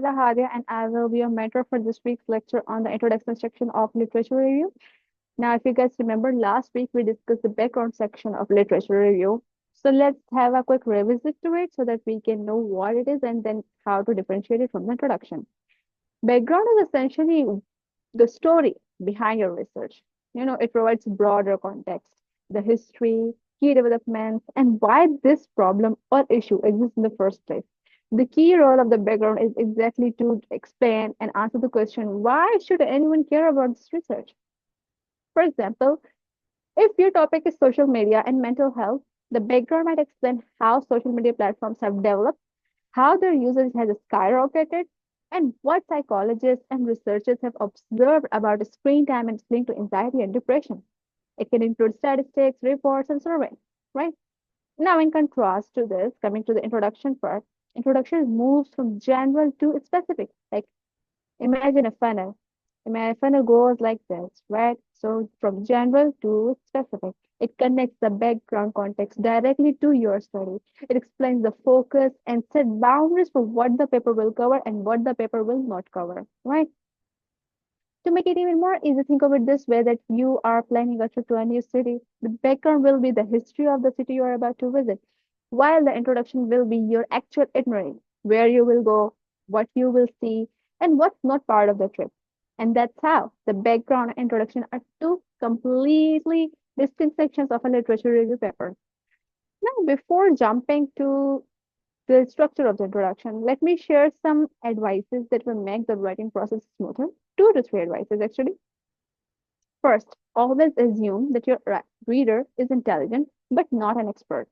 Rahadia, and I will be your mentor for this week's lecture on the introduction section of literature review. Now, if you guys remember, last week we discussed the background section of literature review. So let's have a quick revisit to it so that we can know what it is and then how to differentiate it from the introduction. Background is essentially the story behind your research. It provides broader context, the history, key developments, and why this problem or issue exists in the first place. The key role of the background is exactly to explain and answer the question, why should anyone care about this research? For example, if your topic is social media and mental health, the background might explain how social media platforms have developed, how their usage has skyrocketed, and what psychologists and researchers have observed about screen time and its link to anxiety and depression. It can include statistics, reports, and surveys, right? Now, in contrast to this, coming to the introduction part, introduction moves from general to specific. Like imagine a funnel. A funnel goes like this, right? So from general to specific. It connects the background context directly to your study. It explains the focus and set boundaries for what the paper will cover and what the paper will not cover, right? To make it even more easy, think of it this way that you are planning a trip to a new city. The background will be the history of the city you are about to visit, while the introduction will be your actual itinerary, where you will go, what you will see, and what's not part of the trip. And that's how the background and introduction are two completely distinct sections of a literature review paper. Now, before jumping to the structure of the introduction, let me share some advices that will make the writing process smoother. Two to three advices, actually. First, always assume that your reader is intelligent but not an expert.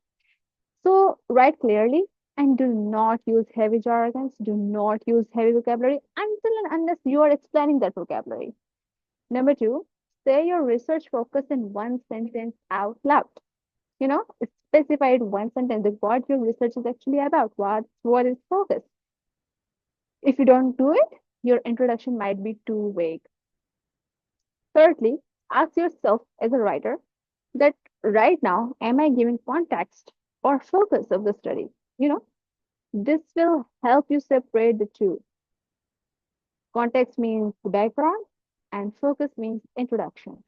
So, write clearly and do not use heavy jargons, do not use heavy vocabulary until and unless you are explaining that vocabulary. Number two, say your research focus in one sentence out loud. You know, specify it one sentence that what your research is actually about, what is focus. If you don't do it, your introduction might be too vague. Thirdly, ask yourself as a writer that right now, am I giving context or focus of the study? You know, this will help you separate the two. Context means the background and focus means introduction.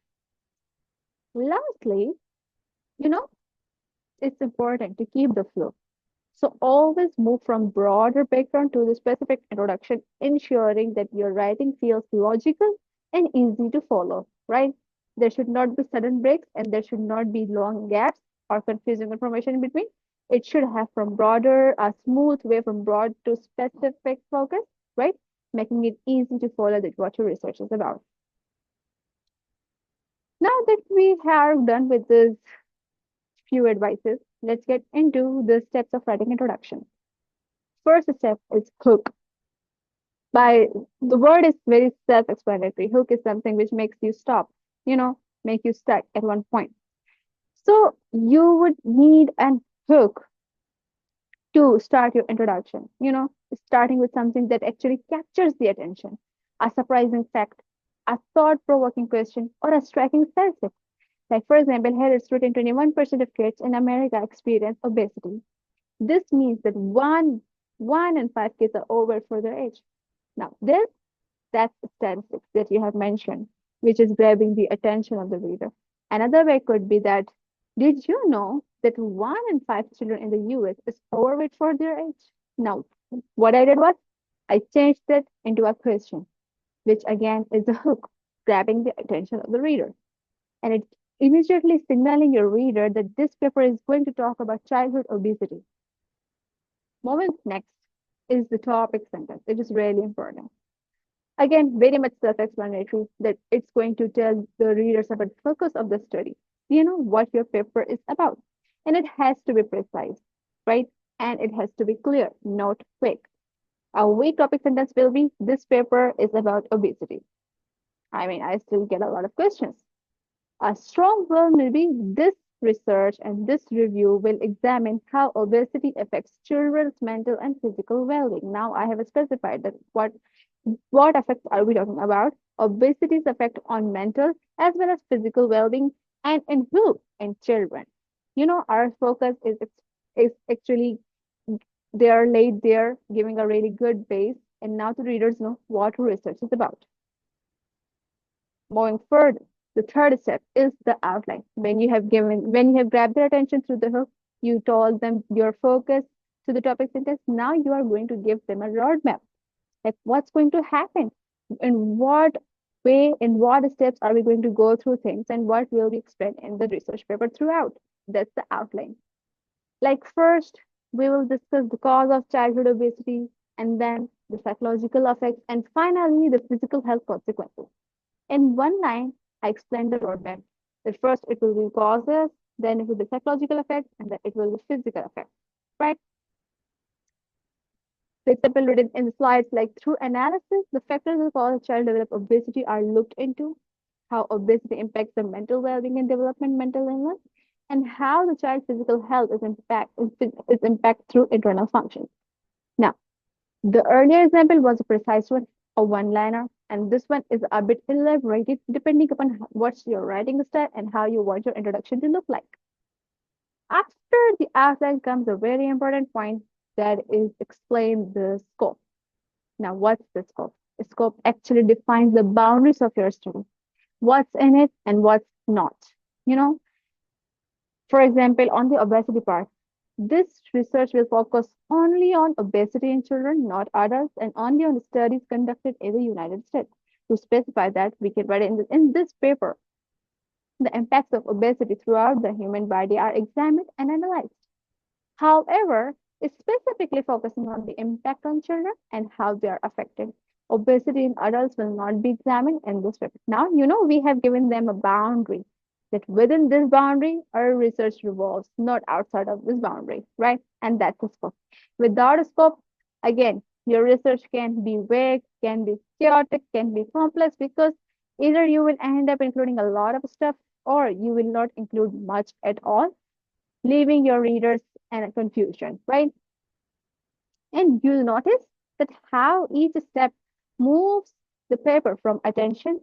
Lastly, you know, it's important to keep the flow. So always move from broader background to the specific introduction, ensuring that your writing feels logical and easy to follow, right? There should not be sudden breaks and there should not be long gaps or confusing information in between. It should have from broader, a smooth way from broad to specific focus, right? Making it easy to follow that what your research is about. Now that we have done with this few advices, let's get into the steps of writing introduction. First step is hook. By the word is very self-explanatory. Hook is something which makes you stop, make you stuck at one point. So you would need an hook to start your introduction, starting with something that actually captures the attention, a surprising fact, a thought-provoking question, or a striking statistic. Like, for example, here it's written 21% of kids in America experience obesity. This means that one in five kids are overweight for their age. Now, that's the statistics that you have mentioned, which is grabbing the attention of the reader. Another way could be that, did you know that one in five children in the US is overweight for their age? Now, what I did was I changed it into a question, which again is a hook, grabbing the attention of the reader. And it immediately signaling your reader that this paper is going to talk about childhood obesity. Moving next is the topic sentence. It is really important. Again, very much self-explanatory that it's going to tell the readers about the focus of the study, what your paper is about. And it has to be precise, right? And it has to be clear, not quick. A weak topic sentence will be, this paper is about obesity. I mean, I still get a lot of questions. A strong one will be, this research and this review will examine how obesity affects children's mental and physical well-being. Now I have specified that what effects are we talking about? Obesity's effect on mental as well as physical well-being and in who? In children. Our focus is actually they are laid there, giving a really good base And now the readers know what research is about. Moving further, the third step is the outline. When you have grabbed their attention through the hook, you told them your focus to the topic sentence. Now you are going to give them a roadmap, like what's going to happen, in what way, in what steps are we going to go through things, and what will be explained in the research paper throughout. That's the outline. Like first, we will discuss the cause of childhood obesity, and then the psychological effects, and finally the physical health consequences. In one line, I explained the roadmap. That first it will be causes, then it will be psychological effects, and then it will be physical effects. Right? The example written in the slides, like through analysis, the factors that cause a child develop obesity are looked into, how obesity impacts the mental well-being and developmental illness, and how the child's physical health is impact through internal functions. Now, the earlier example was a precise one, a one-liner, and this one is a bit elaborated depending upon what's your writing style and how you want your introduction to look like. After the outline comes a very important point, that is explain the scope. Now, what's the scope? The scope actually defines the boundaries of your study, what's in it and what's not. You know, for example, on the obesity part, this research will focus only on obesity in children, not adults, and only on studies conducted in the United States. To specify that, we can write in this paper, the impacts of obesity throughout the human body are examined and analyzed. However, it's specifically focusing on the impact on children and how they are affected. Obesity in adults will not be examined in this paper. Now, we have given them a boundary that within this boundary, our research revolves, not outside of this boundary, right? And that's the scope. Without a scope, again, your research can be vague, can be chaotic, can be complex because either you will end up including a lot of stuff or you will not include much at all, leaving your readers in a confusion, right? And you'll notice that how each step moves the paper from attention,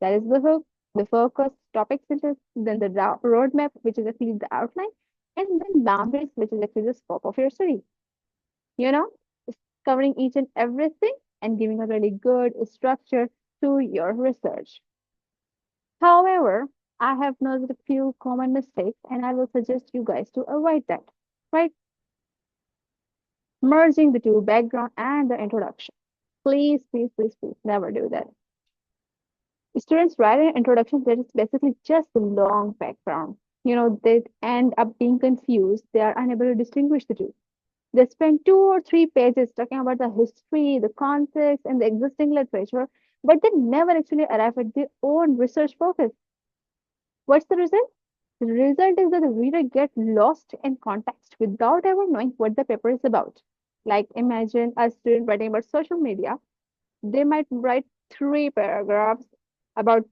that is the hook, the focus, topic sentence, then the roadmap, which is actually the outline, and then boundaries, which is actually the scope of your study. You know, it's covering each and everything and giving a really good structure to your research. However, I have noticed a few common mistakes and I will suggest you guys to avoid that, right? Merging the two, background and the introduction. Please, please, please, please never do that. Students write an introduction that is basically just a long background. They end up being confused. They are unable to distinguish the two. They spend 2 or 3 pages talking about the history, the context, and the existing literature, but they never actually arrive at their own research focus. What's the result? The result is that the reader gets lost in context without ever knowing what the paper is about. Like imagine a student writing about social media. They might write 3 paragraphs about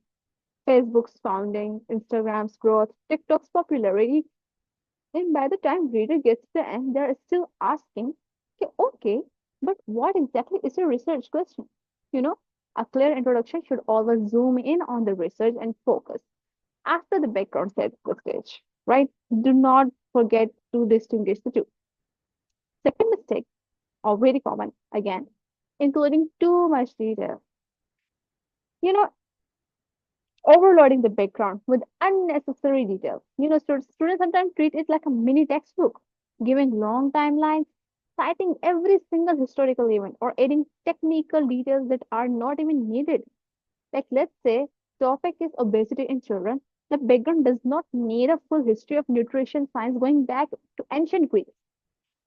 Facebook's founding, Instagram's growth, TikTok's popularity, and by the time reader gets to the end, they're still asking, okay, but what exactly is your research question? You know, a clear introduction should always zoom in on the research and focus after the background sets the stage, right? Do not forget to distinguish the two. Second mistake, or very common again, including too much detail. You know, overloading the background with unnecessary detail. Students sometimes treat it like a mini textbook, giving long timelines, citing every single historical event, or adding technical details that are not even needed. Like, let's say, topic is obesity in children. The background does not need a full history of nutrition science going back to ancient Greece.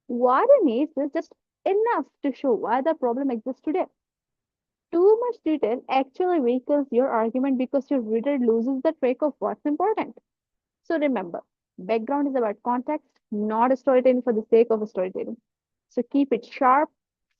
What it needs is just enough to show why the problem exists today. Too much detail actually weakens your argument because your reader loses the track of what's important. So remember, background is about context, not storytelling for the sake of storytelling. So keep it sharp,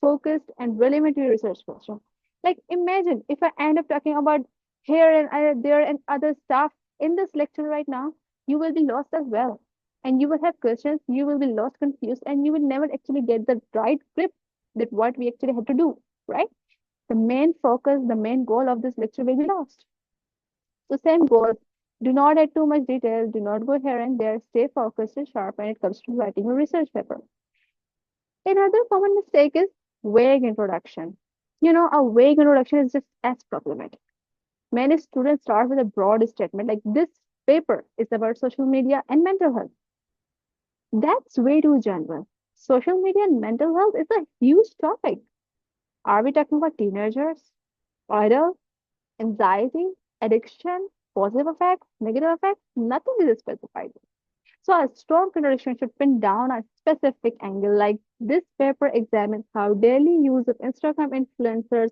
focused, and relevant to your research question. Like imagine if I end up talking about here and there and other stuff in this lecture right now, you will be lost as well. And you will have questions, you will be lost, confused, and you will never actually get the right grip that what we actually had to do, right? The main focus, the main goal of this lecture will be lost. So same goals. Do not add too much detail. Do not go here and there. Stay focused and sharp when it comes to writing a research paper. Another common mistake is vague introduction. A vague introduction is just as problematic. Many students start with a broad statement like this paper is about social media and mental health. That's way too general. Social media and mental health is a huge topic. Are we talking about teenagers, adults, anxiety, addiction, positive effects, negative effects? Nothing is specified. So a strong introduction should pin down a specific angle, like this paper examines how daily use of Instagram influences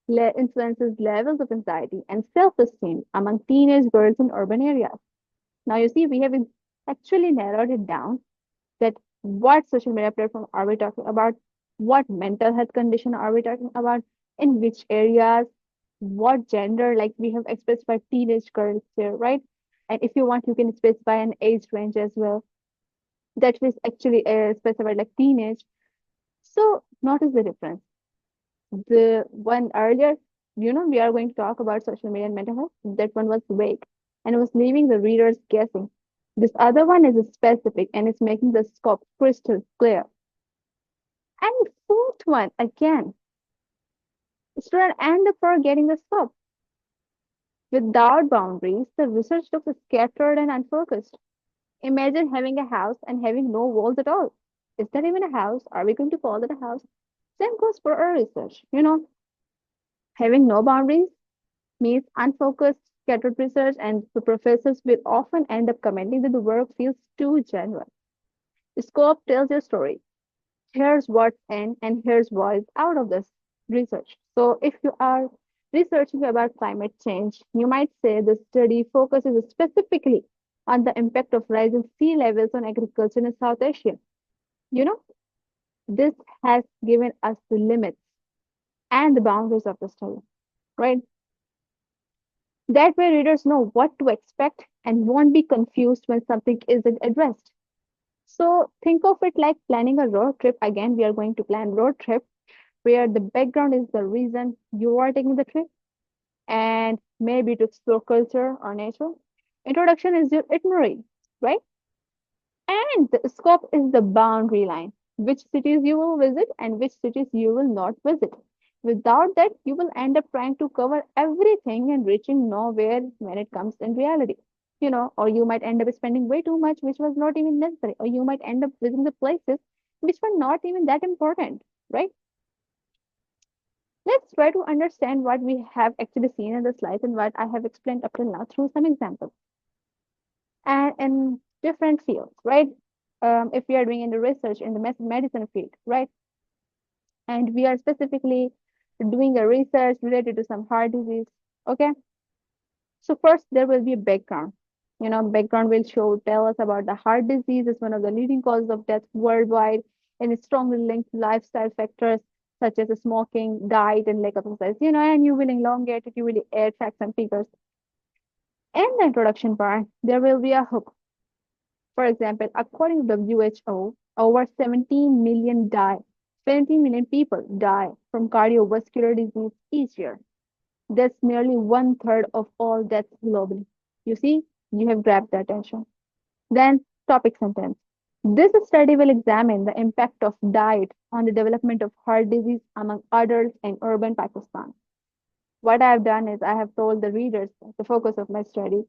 levels of anxiety and self-esteem among teenage girls in urban areas. Now you see, we have actually narrowed it down that what social media platform are we talking about, what mental health condition are we talking about, in which areas, what gender, like we have specified teenage girls here, right? And if you want, you can specify an age range as well. That is actually specified like teenage. So notice the difference. The one earlier, we are going to talk about social media and mental health. That one was vague and was leaving the readers guessing. This other one is specific and it's making the scope crystal clear. And the fourth one, again, student end up forgetting the scope. Without boundaries, the research looks scattered and unfocused. Imagine having a house and having no walls at all. Is that even a house? Are we going to call it a house? Same goes for our research. Having no boundaries means unfocused, scattered research, and the professors will often end up commenting that the work feels too general. The scope tells your story. Here's what's in, and here's what is out of this research. So, if you are researching about climate change, you might say the study focuses specifically on the impact of rising sea levels on agriculture in South Asia. You know, this has given us the limits and the boundaries of the study, right? That way, readers know what to expect and won't be confused when something isn't addressed. So, think of it like planning a road trip. Again, we are going to plan road trip where the background is the reason you are taking the trip and maybe to explore culture or nature. Introduction is your itinerary, right? And the scope is the boundary line, which cities you will visit and which cities you will not visit. Without that, you will end up trying to cover everything and reaching nowhere when it comes in reality. Or you might end up spending way too much, which was not even necessary, or you might end up visiting the places which were not even that important, right? Let's try to understand what we have actually seen in the slides and what I have explained up till now through some examples and in different fields, right? If we are doing in the research in the medicine field, right? And we are specifically doing a research related to some heart disease, okay? So first there will be a background. Background will tell us about the heart disease is one of the leading causes of death worldwide and is strongly linked to lifestyle factors such as smoking, diet, and lack of exercise. And you will elongate it, you will add facts and figures. In the introduction part, there will be a hook. For example, according to WHO, over 17 million people die from cardiovascular disease each year. That's nearly one third of all deaths globally. You see, you have grabbed the attention. Then, topic sentence. This study will examine the impact of diet on the development of heart disease among adults in urban Pakistan. What I have done is I have told the readers the focus of my study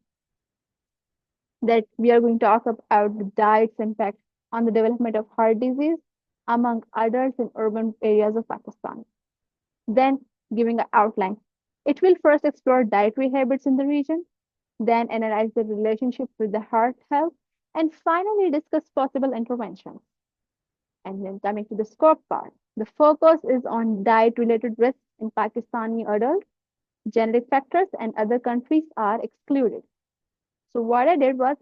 that we are going to talk about the diet's impact on the development of heart disease among adults in urban areas of Pakistan. Then, giving an outline. It will first explore dietary habits in the region, then analyze the relationship with the heart health, and finally discuss possible interventions. And then coming to the scope part, the focus is on diet-related risks in Pakistani adults. Genetic factors and other countries are excluded. So what I did was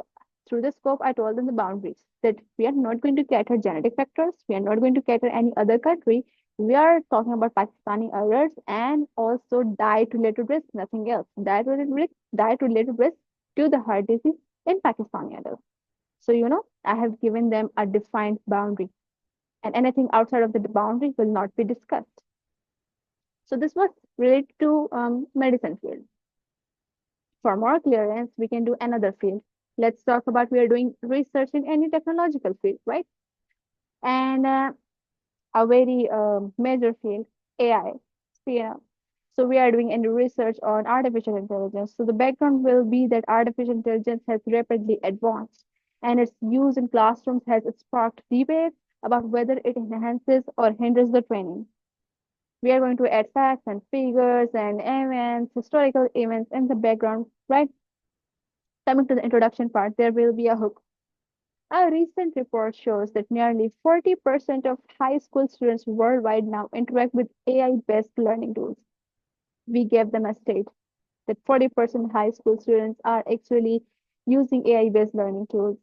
through the scope, I told them the boundaries that we are not going to cater genetic factors, we are not going to cater any other country. We are talking about Pakistani adults and also diet-related risk, nothing else. Diet-related risk to the heart disease in Pakistani adults. So I have given them a defined boundary, and anything outside of the boundary will not be discussed. So this was related to medicine field. For more clearance, we can do another field. Let's talk about we are doing research in any technological field, right? And a very major field, AI. Yeah. So we are doing any research on artificial intelligence. So the background will be that artificial intelligence has rapidly advanced and its use in classrooms has sparked debate about whether it enhances or hinders the training. We are going to add facts and figures and events, historical events in the background, right? Coming to the introduction part, there will be a hook. A recent report shows that nearly 40% of high school students worldwide now interact with AI-based learning tools. We gave them a state that 40% high school students are actually using AI-based learning tools.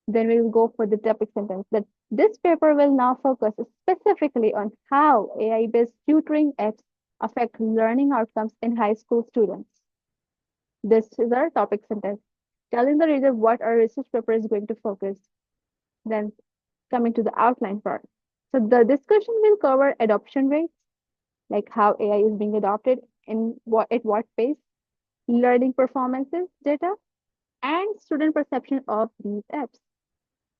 Then we will go for the topic sentence that this paper will now focus specifically on how AI-based tutoring apps affect learning outcomes in high school students. This is our topic sentence, telling the reader what our research paper is going to focus. Then coming to the outline part. So the discussion will cover adoption rates, like how AI is being adopted in what at what pace, learning performances data, and student perception of these apps.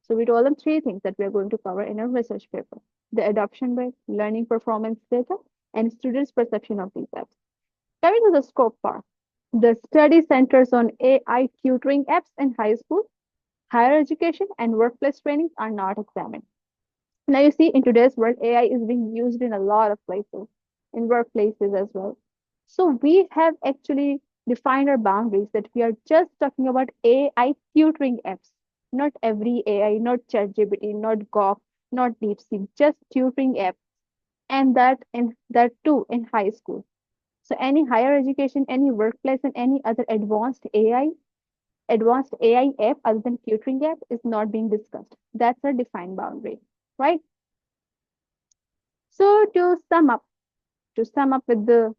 So we told them three things that we are going to cover in our research paper: the adoption rate, learning performance data, and students' perception of these apps. Coming to the scope part, the study centers on AI tutoring apps in high school, higher education, and workplace trainings are not examined. Now you see, in today's world, AI is being used in a lot of places, in workplaces as well. So we have actually defined our boundaries that we are just talking about AI tutoring apps, not every AI, not ChatGPT, not Grok, not DeepSeek, just tutoring apps, and that too in high school. So any higher education, any workplace, and any other advanced AI app other than tutoring app is not being discussed. That's a defined boundary, right? So to sum up with the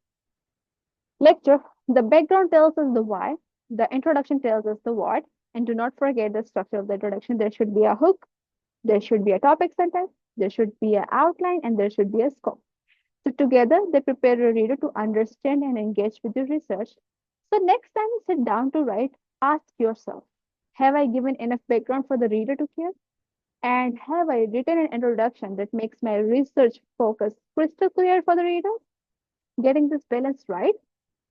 lecture, the background tells us the why, the introduction tells us the what, and do not forget the structure of the introduction. There should be a hook, there should be a topic sentence, there should be an outline, and there should be a scope. So together they prepare a reader to understand and engage with the research. So next time you sit down to write, ask yourself, have I given enough background for the reader to care? And have I written an introduction that makes my research focus crystal clear for the reader? Getting this balance right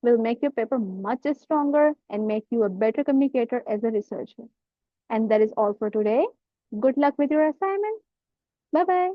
will make your paper much stronger and make you a better communicator as a researcher. And that is all for today. Good luck with your assignment. Bye bye.